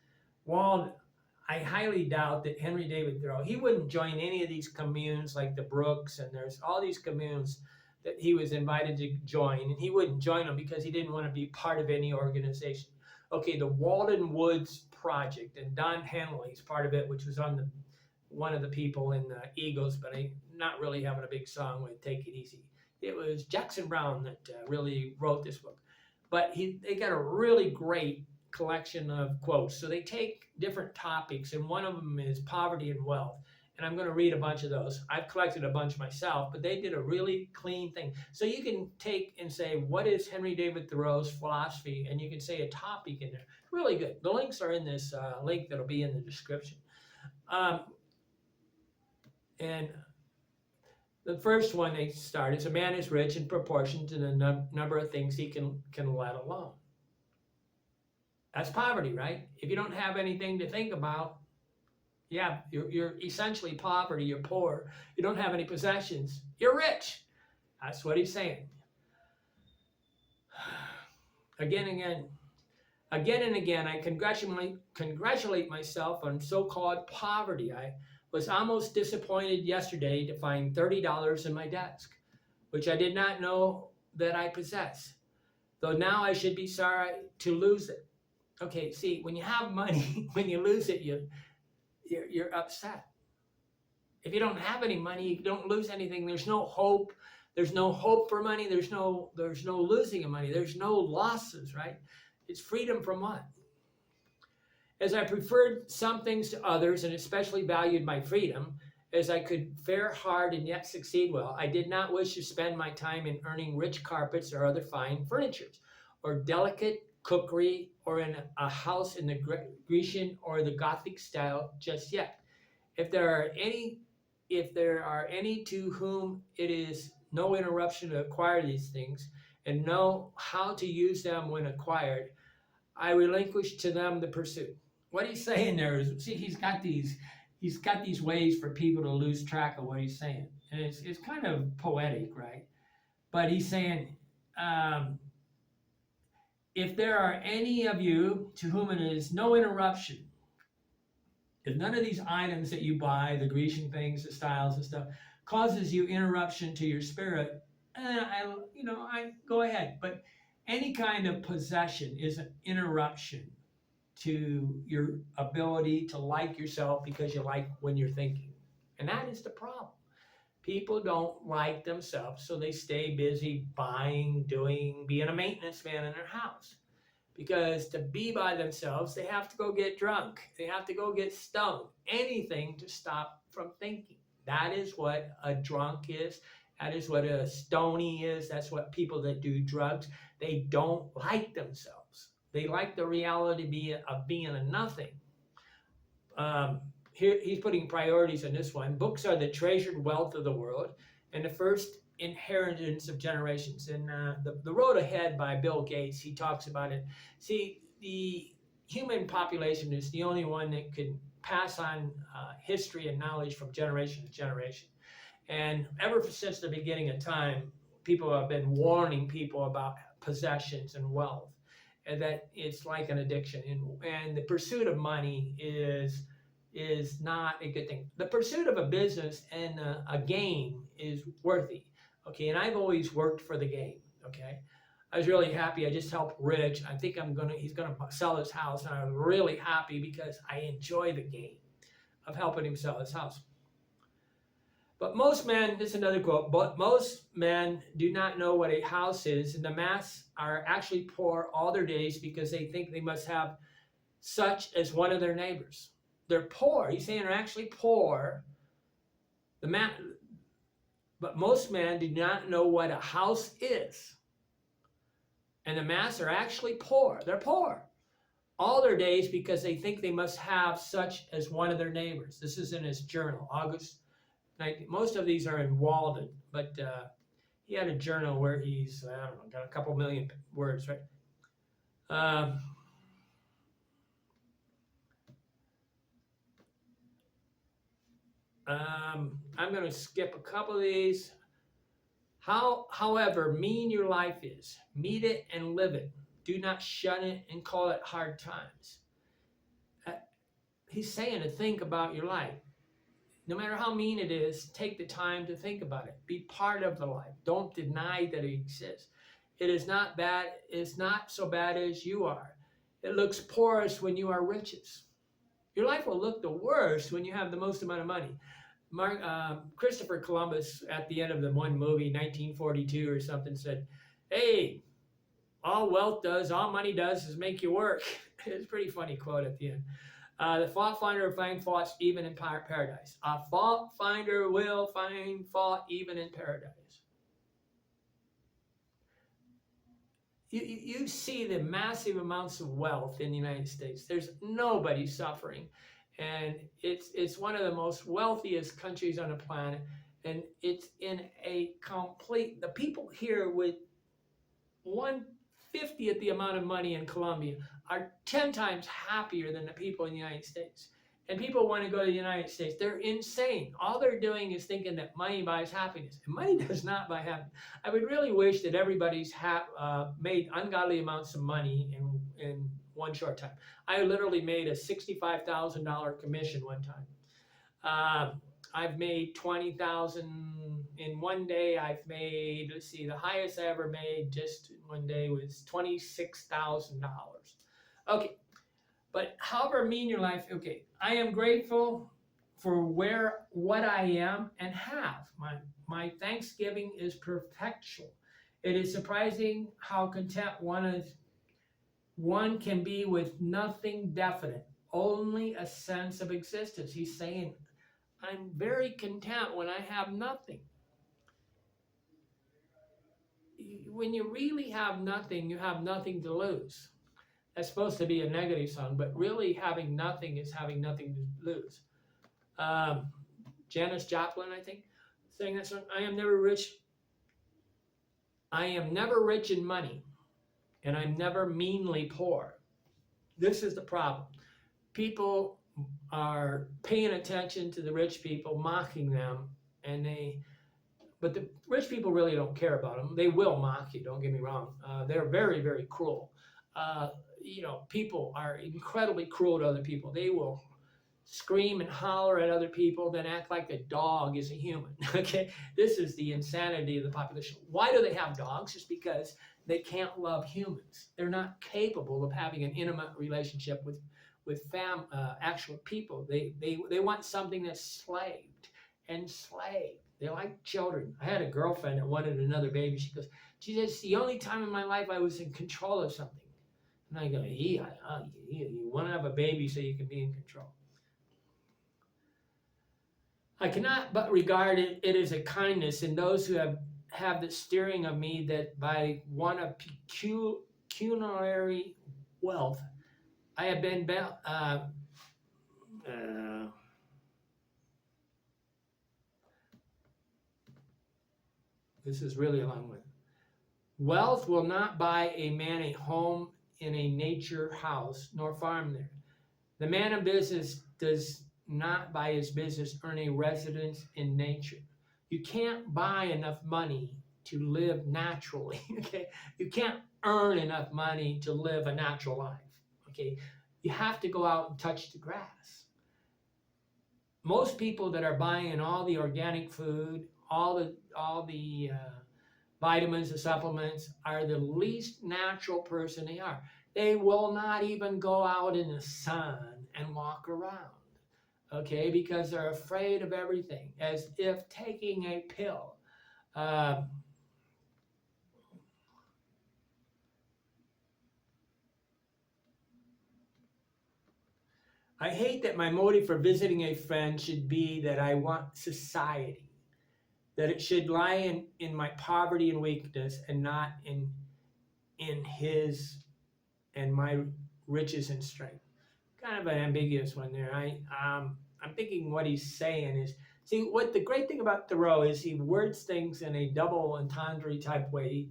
I highly doubt that Henry David Thoreau, he wouldn't join any of these communes like the Brooks, and there's all these communes that he was invited to join, and he wouldn't join them because he didn't want to be part of any organization. Okay, the Walden Woods Project, and Don Henley's part of it, which was on the one of the people in the Eagles, but not really having a big song with Take It Easy. It was Jackson Browne that really wrote this book. But they got a really great collection of quotes. So they take different topics, and one of them is poverty and wealth. And I'm going to read a bunch of those. I've collected a bunch myself, but they did a really clean thing. So you can take and say, what is Henry David Thoreau's philosophy? And you can say a topic in there. Really good. The links are in this link that'll be in the description. And the first one they start is, a man is rich in proportion to the number of things he can let alone. That's poverty, right? If you don't have anything to think about, yeah, you're essentially poverty. You're poor. You don't have any possessions. You're rich. That's what he's saying. Again and again, I congratulate myself on so-called poverty. I was almost disappointed yesterday to find $30 in my desk, which I did not know that I possess. Though now I should be sorry to lose it. Okay, see, when you have money, when you lose it, you're upset. If you don't have any money, you don't lose anything. There's no hope. There's no hope for money. There's no losing of money. There's no losses, right? It's freedom from what? As I preferred some things to others, and especially valued my freedom, as I could fare hard and yet succeed well, I did not wish to spend my time in earning rich carpets or other fine furnitures, or delicate cookery, or in a house in the Grecian or the Gothic style just yet. If there are any to whom it is no interruption to acquire these things and know how to use them when acquired, I relinquish to them the pursuit. What he's saying there is, see, he's got these ways for people to lose track of what he's saying, and it's kind of poetic, right? But he's saying, if there are any of you to whom it is no interruption, if none of these items that you buy, the Grecian things, the styles and stuff, causes you interruption to your spirit, I go ahead. But any kind of possession is an interruption to your ability to like yourself because you like when you're thinking. And that is the problem. People don't like themselves, so they stay busy buying, being a maintenance man in their house. Because to be by themselves, they have to go get drunk. They have to go get stoned. Anything to stop from thinking. That is what a drunk is. That is what a stony is. That's what people that do drugs, they don't like themselves. They like the reality of being a nothing. Here he's putting priorities on this one. Books are the treasured wealth of the world and the first inheritance of generations. And the Road Ahead by Bill Gates, he talks about it. See, the human population is the only one that can pass on history and knowledge from generation to generation. And ever since the beginning of time, people have been warning people about possessions and wealth, and that it's like an addiction. And the pursuit of money is not a good thing. The pursuit of a business and a game is worthy. Okay, and I've always worked for the game. Okay, I was really happy. I just helped Rich. I think he's gonna sell his house, and I'm really happy because I enjoy the game of helping him sell his house. But most men, this is another quote, but most men do not know what a house is, and the mass are actually poor all their days because they think they must have such as one of their neighbors. They're poor. He's saying they're actually poor. But most men do not know what a house is. And the mass are actually poor. They're poor all their days because they think they must have such as one of their neighbors. This is in his journal, August. Most of these are in Walden, but he had a journal where he's, I don't know, got a couple million words, right? I'm going to skip a couple of these. However mean your life is, meet it and live it. Do not shun it and call it hard times. he's saying to think about your life. No matter how mean it is, take the time to think about it. Be part of the life. Don't deny that it exists. It is not bad. It's not so bad as you are. It looks poorest when you are richest. Your life will look the worst when you have the most amount of money. Christopher Columbus, at the end of the one movie, 1942 or something, said, "Hey, all wealth does, all money does is make you work." It's a pretty funny quote at the end. The fault finder will find faults even in paradise. A fault finder will find fault even in paradise. You see the massive amounts of wealth in the United States. There's nobody suffering. And it's one of the most wealthiest countries on the planet. And it's in a complete, the people here with 1/50th the amount of money in Colombia are 10 times happier than the people in the United States. And people want to go to the United States. They're insane. All they're doing is thinking that money buys happiness. And money does not buy happiness. I would really wish that everybody's made ungodly amounts of money in one short time. I literally made a $65,000 commission one time. I've made 20,000 in one day. I've made, let's see, the highest I ever made just one day was $26,000. Okay, but however mean your life, okay, I am grateful for what I am and have. My thanksgiving is perpetual. It is surprising how content one can be with nothing definite, only a sense of existence. He's saying, I'm very content when I have nothing. When you really have nothing, you have nothing to lose. That's supposed to be a negative song, but really having nothing is having nothing to lose. Janis Joplin, I think, sang that song. I am never rich. I am never rich in money, and I'm never meanly poor. This is the problem. People are paying attention to the rich people, mocking them, but the rich people really don't care about them. They will mock you, don't get me wrong. They're very, very cruel. People are incredibly cruel to other people. They will scream and holler at other people, then act like a dog is a human. Okay, this is the insanity of the population. Why do they have dogs? It's because they can't love humans. They're not capable of having an intimate relationship with actual people. They want something that's enslaved. They like children. I had a girlfriend that wanted another baby. She says, it's the only time in my life I was in control of something. And I go, you want to have a baby so you can be in control. I cannot but regard it as a kindness in those who have the steering of me, that by one of pecuniary wealth I have been this is really a long one. Wealth will not buy a man a home in a nature house, nor farm there. The man of business does not by his business earn a residence in nature. You can't buy enough money to live naturally. Okay, you can't earn enough money to live a natural life. Okay, you have to go out and touch the grass. Most people that are buying all the organic food, all the vitamins and supplements, are the least natural person they are. They will not even go out in the sun and walk around. Okay, because they're afraid of everything, as if taking a pill. I hate that my motive for visiting a friend should be that I want society, that it should lie in my poverty and weakness, and not in his and my riches and strength. Kind of an ambiguous one there. I'm thinking what he's saying is, see, what the great thing about Thoreau is he words things in a double entendre type way.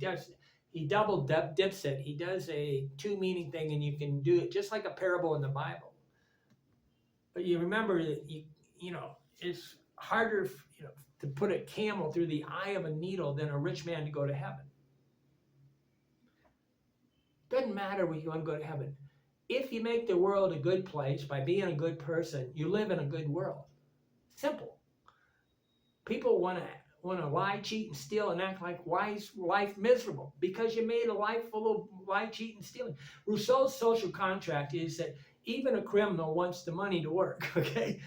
He double dips it. He does a two meaning thing, and you can do it just like a parable in the Bible. But you remember that it's harder to put a camel through the eye of a needle than a rich man to go to heaven. Doesn't matter when you want to go to heaven. if you make the world a good place by being a good person, you live in a good world. Simple. People want to lie, cheat, and steal and act like why is life miserable? Because you made a life full of lie, cheat, and stealing. Rousseau's social contract is that even a criminal wants the money to work, okay?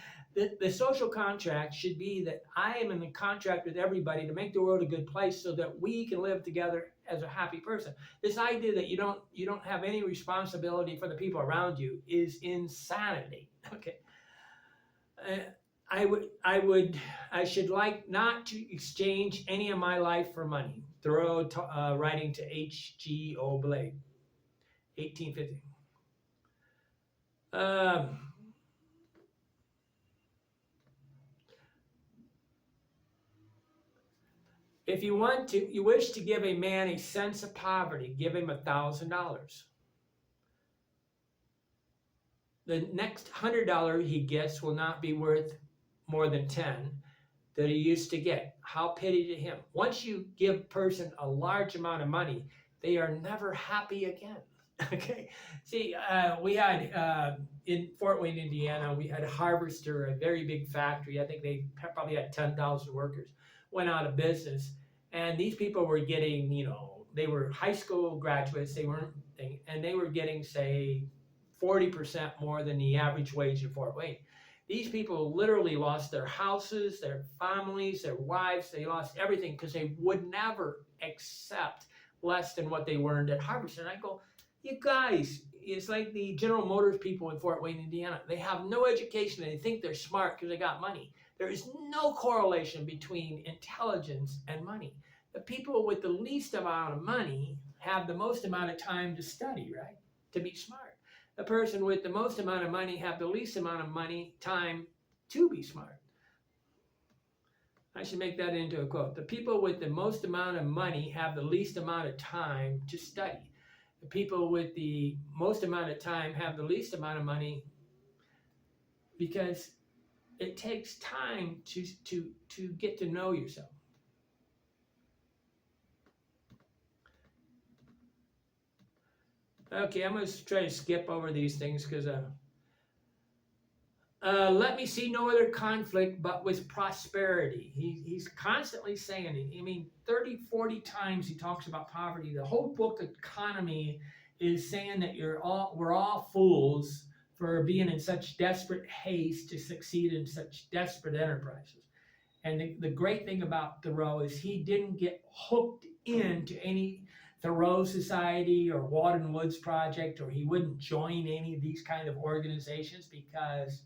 The social contract should be that I am in a contract with everybody to make the world a good place so that we can live together as a happy person. This idea that you don't have any responsibility for the people around you is insanity, okay? I should like not to exchange any of my life for money. Thoreau writing to H.G. O'Blade, 1850. If you wish to give a man a sense of poverty, give him $1,000. The next $100 he gets will not be worth more than 10 that he used to get. How pity to him. Once you give a person a large amount of money, they are never happy again. Okay. See, we had in Fort Wayne, Indiana, we had a Harvester, a very big factory. I think they probably had 10,000 workers. Went out of business, and these people were getting, they were high school graduates. They were getting, say, 40% more than the average wage in Fort Wayne. These people literally lost their houses, their families, their wives. They lost everything because they would never accept less than what they earned at Harvester. And I go, you guys, it's like the General Motors people in Fort Wayne, Indiana. They have no education and they think they're smart because they got money. There is no correlation between intelligence and money. The people with the least amount of money have the most amount of time to study, right? To be smart. The person with the most amount of money have the least amount of time to be smart. I should make that into a quote. The people with the most amount of money have the least amount of time to study. The people with the most amount of time have the least amount of money because it takes time to get to know yourself. Okay, I'm going to try to skip over these things because let me see no other conflict but with prosperity. He's constantly saying it. I mean, 30, 40 times he talks about poverty. The whole book, Economy, is saying that we're all fools for being in such desperate haste to succeed in such desperate enterprises. And the great thing about Thoreau is he didn't get hooked into any Thoreau Society or Walden Woods Project, or he wouldn't join any of these kind of organizations because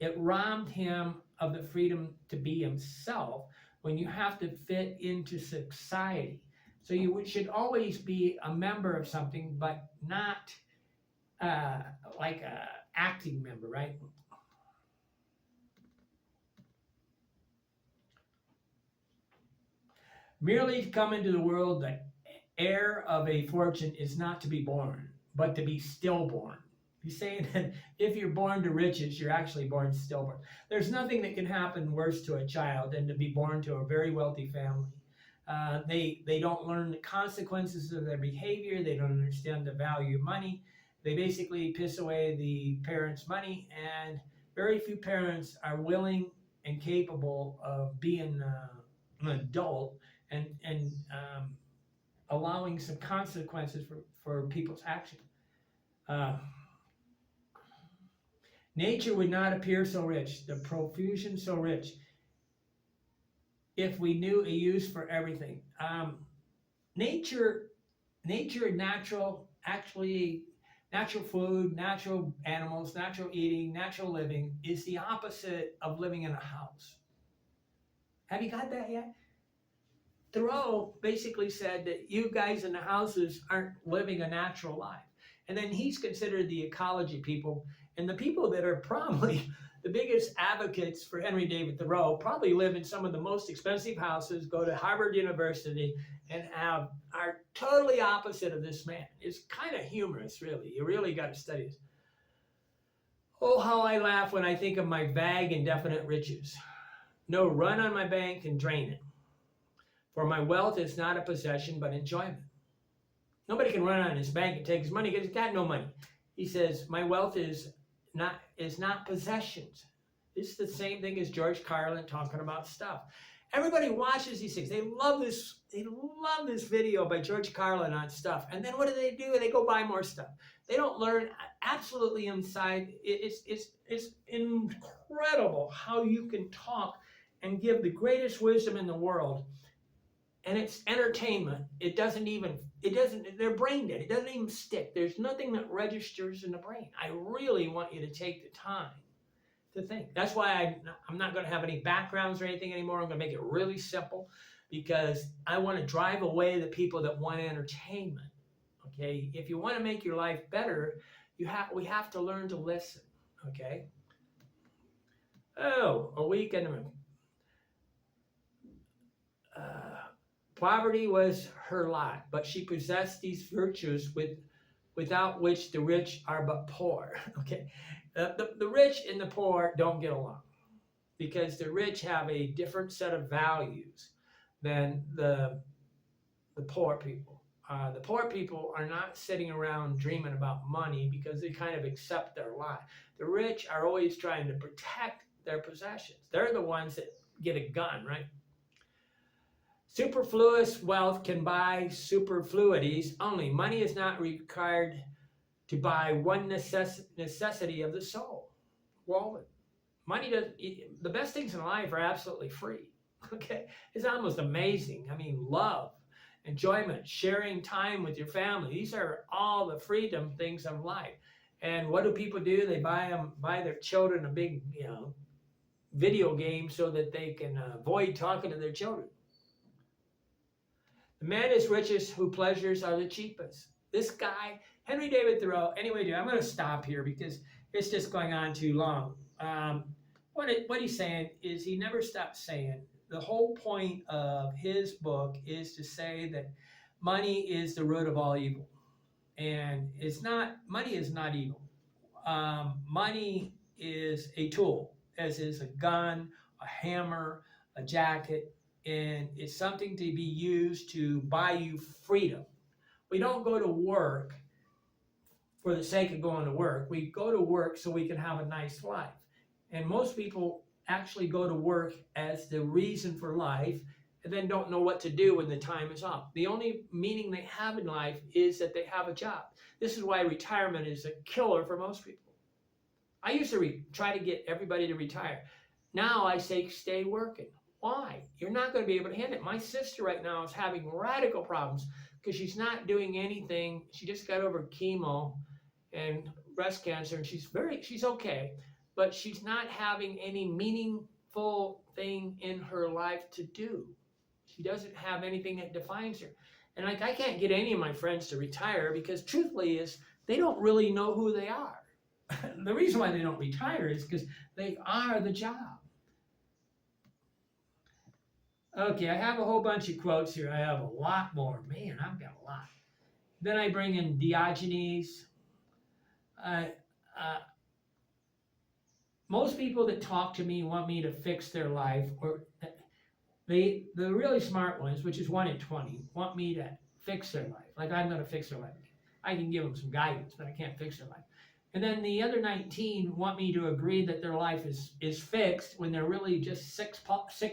it robbed him of the freedom to be himself when you have to fit into society. So you should always be a member of something, but not like a acting member, right? Merely to come into the world, the heir of a fortune is not to be born, but to be stillborn. He's saying that if you're born to riches, you're actually born stillborn. There's nothing that can happen worse to a child than to be born to a very wealthy family. They don't learn the consequences of their behavior. They don't understand the value of money. They basically piss away the parents' money, and very few parents are willing and capable of being an adult and allowing some consequences for people's actions. Nature would not appear so rich, the profusion so rich, if we knew a use for everything. Nature, natural food, natural animals, natural eating, natural living is the opposite of living in a house. Have you got that yet? Thoreau basically said that you guys in the houses aren't living a natural life. And then he's considered the ecology people, and the people that are probably the biggest advocates for Henry David Thoreau probably live in some of the most expensive houses, go to Harvard University, and are totally opposite of this man. It's kind of humorous, really. You really got to study this. Oh, how I laugh when I think of my vague, indefinite riches. No run on my bank and drain it. For my wealth is not a possession, but enjoyment. Nobody can run on his bank and take his money because he's got no money. He says, my wealth is not possessions. It's the same thing as George Carlin talking about stuff. Everybody watches these things. They love this video by George Carlin on stuff. And then what do? They go buy more stuff. They don't learn absolutely inside. It's incredible how you can talk and give the greatest wisdom in the world. And it's entertainment. They're brain dead. It doesn't even stick. There's nothing that registers in the brain. I really want you to take the time to think. That's why I'm not going to have any backgrounds or anything anymore. I'm going to make it really simple because I want to drive away the people that want entertainment. Okay? If you want to make your life better, we have to learn to listen. Okay? Oh, a week and poverty was her lot, but she possessed these virtues without which the rich are but poor. Okay, the rich and the poor don't get along because the rich have a different set of values than the poor people. The poor people are not sitting around dreaming about money because they kind of accept their lot. The rich are always trying to protect their possessions. They're the ones that get a gun, right? Superfluous wealth can buy superfluities only. Money is not required to buy one necessity of the soul. Well, money does. The best things in life are absolutely free. Okay, it's almost amazing. I mean, love, enjoyment, sharing time with your family. These are all the freedom things of life. And what do people do? They buy their children a big, video game so that they can avoid talking to their children. The man is richest whose pleasures are the cheapest. This guy, Henry David Thoreau. Anyway, I'm going to stop here because it's just going on too long. What he's saying is he never stops saying. The whole point of his book is to say that money is the root of all evil, and money is not evil. Money is a tool, as is a gun, a hammer, a jacket, and it's something to be used to buy you freedom. We don't go to work for the sake of going to work. We go to work so we can have a nice life. And most people actually go to work as the reason for life and then don't know what to do when the time is up. The only meaning they have in life is that they have a job. This is why retirement is a killer for most people. I used to try to get everybody to retire. Now I say stay working. Why? You're not going to be able to handle it. My sister right now is having radical problems because she's not doing anything. She just got over chemo and breast cancer, and she's okay, but she's not having any meaningful thing in her life to do. She doesn't have anything that defines her. And I can't get any of my friends to retire because truthfully is they don't really know who they are. The reason why they don't retire is because they are the job. Okay, I have a whole bunch of quotes here. I have a lot more. Man, I've got a lot. Then I bring in Diogenes. Most people that talk to me want me to fix their life, or the really smart ones, which is 1 in 20, want me to fix their life. Like I'm going to fix their life. I can give them some guidance, but I can't fix their life. And then the other 19 want me to agree that their life is fixed when they're really just sick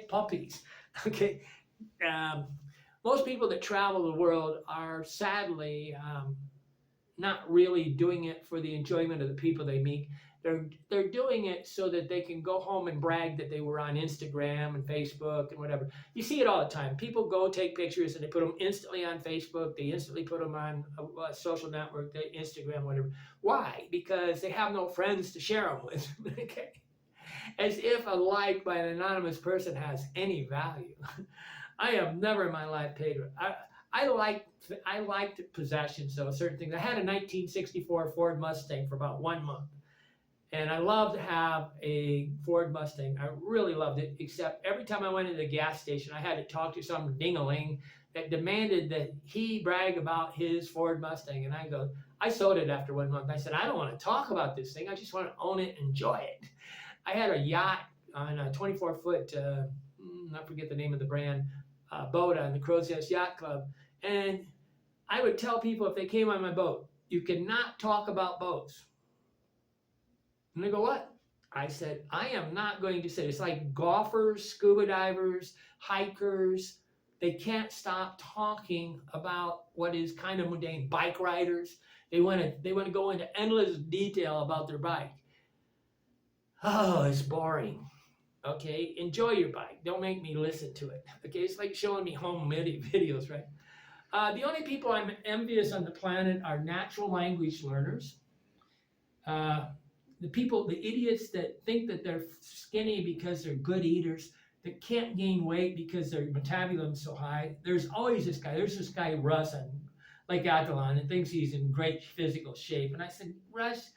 puppies. Okay, most people that travel the world are sadly not really doing it for the enjoyment of the people they meet. They're doing it so that they can go home and brag that they were on Instagram and Facebook and whatever. You see it all the time. People go take pictures and they put them instantly on Facebook. They instantly put them on a social network, Instagram, whatever. Why? Because they have no friends to share them with. Okay. As if a like by an anonymous person has any value. I have never in my life paid it. I liked possessions, though, certain things. I had a 1964 Ford Mustang for about 1 month. And I loved to have a Ford Mustang. I really loved it, except every time I went to the gas station, I had to talk to some ding-a-ling that demanded that he brag about his Ford Mustang. And I sold it after 1 month. I said, I don't want to talk about this thing. I just want to own it and enjoy it. I had a yacht on a 24-foot, I forget the name of the brand, boat on the Crow's Nest Yacht Club. And I would tell people if they came on my boat, you cannot talk about boats. And they go, what? I said, I am not going to say, it's like golfers, scuba divers, hikers, they can't stop talking about what is kind of mundane. Bike riders, they want to go into endless detail about their bike. Oh, it's boring. Okay, enjoy your bike. Don't make me listen to it. Okay, it's like showing me home videos, right? The only people I'm envious on the planet are natural language learners. The people, the idiots that think that they're skinny because they're good eaters, that can't gain weight because their metabolism's so high. There's always this guy. There's this guy, Russ, on Lake Athlon, and thinks he's in great physical shape. And I said, Russ,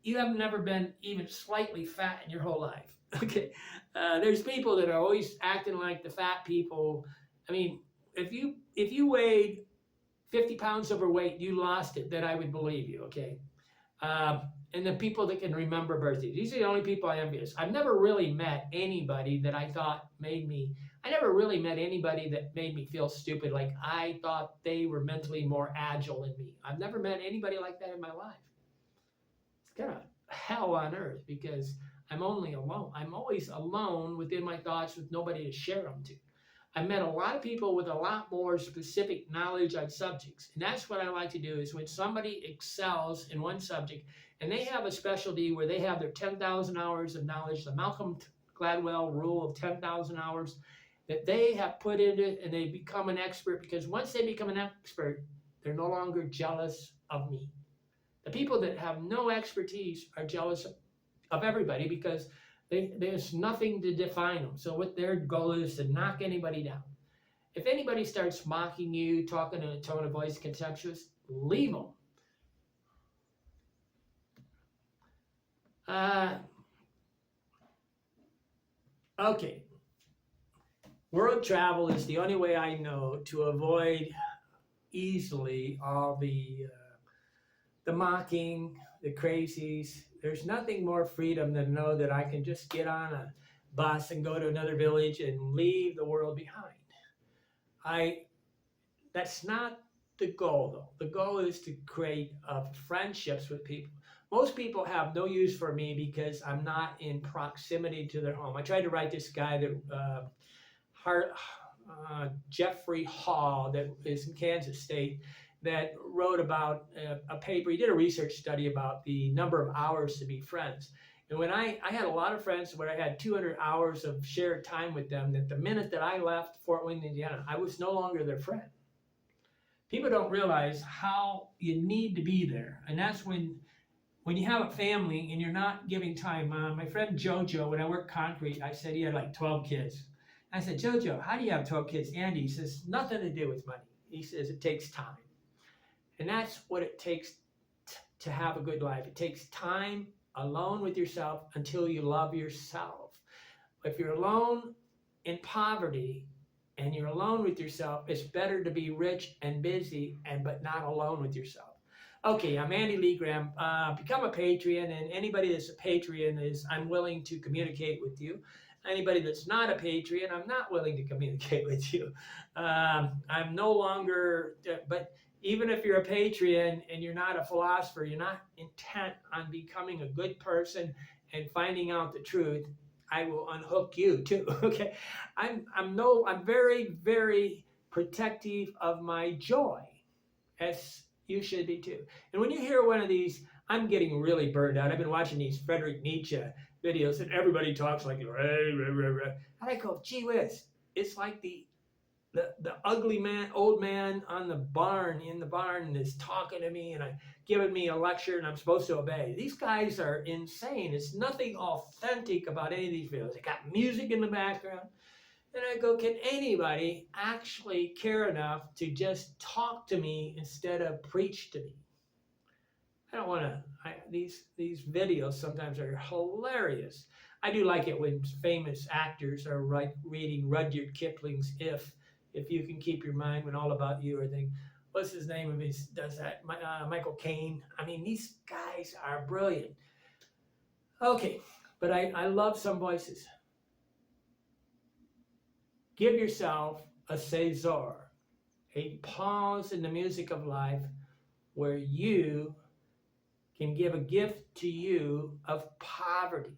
you have never been even slightly fat in your whole life. Okay. There's people that are always acting like the fat people. I mean, if you weighed 50 pounds overweight, you lost it, then I would believe you, okay? And the people that can remember birthdays. These are the only people I envious. I've never really met anybody that I thought I never really met anybody that made me feel stupid, like I thought they were mentally more agile than me. I've never met anybody like that in my life. It's kind of hell on earth because I'm only alone. I'm always alone within my thoughts with nobody to share them to. I've met a lot of people with a lot more specific knowledge on subjects. And that's what I like to do is when somebody excels in one subject and they have a specialty where they have their 10,000 hours of knowledge, the Malcolm Gladwell rule of 10,000 hours, that they have put into it and they become an expert, because once they become an expert, they're no longer jealous of me. The people that have no expertise are jealous of everybody because there's nothing to define them. So what their goal is to knock anybody down. If anybody starts mocking you, talking in a tone of voice contemptuous, leave them. Okay. World travel is the only way I know to avoid easily all the mocking, the crazies. There's nothing more freedom than to know that I can just get on a bus and go to another village and leave the world behind. That's not the goal, though. The goal is to create friendships with people. Most people have no use for me because I'm not in proximity to their home. I tried to write this guy that Jeffrey Hall, that is in Kansas State, that wrote about a paper. He did a research study about the number of hours to be friends. And when I had a lot of friends where I had 200 hours of shared time with them, that the minute that I left Fort Wayne, Indiana, I was no longer their friend. People don't realize how you need to be there. And that's when you have a family and you're not giving time. My friend Jojo, when I worked concrete, I said he had like 12 kids. I said, Jojo, how do you have 12 kids? Andy, he says, nothing to do with money. He says, it takes time. And that's what it takes to have a good life. It takes time alone with yourself until you love yourself. If you're alone in poverty and you're alone with yourself, it's better to be rich and busy but not alone with yourself. Okay, I'm Andy Lee Graham. Become a Patreon, and anybody that's a Patreon I'm willing to communicate with you. Anybody that's not a Patreon, I'm not willing to communicate with you. I'm no longer, but even if you're a Patreon and you're not a philosopher, you're not intent on becoming a good person and finding out the truth, I will unhook you too. Okay, I'm very, very protective of my joy, as you should be too. And when you hear one of these, I'm getting really burned out. I've been watching these Friedrich Nietzsche videos and everybody talks like, rah, rah, rah, rah. And I go, gee whiz, it's like the ugly man, old man in the barn is talking to me and giving me a lecture and I'm supposed to obey. These guys are insane. It's nothing authentic about any of these videos. They got music in the background. And I go, can anybody actually care enough to just talk to me instead of preach to me? I don't want to, these videos sometimes are hilarious. I do like it when famous actors are reading Rudyard Kipling's If You Can Keep Your Mind When All About You, or thing. What's his name of his, does that, Michael Caine. I mean, these guys are brilliant. Okay, but I love some voices. Give yourself a César a pause in the music of life where you can give a gift to you of poverty.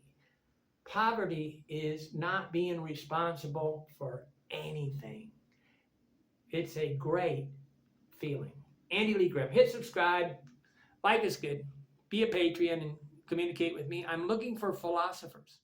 Poverty is not being responsible for anything. It's a great feeling. Andy Lee Grimm. Hit subscribe. Life is good. Be a Patreon and communicate with me. I'm looking for philosophers.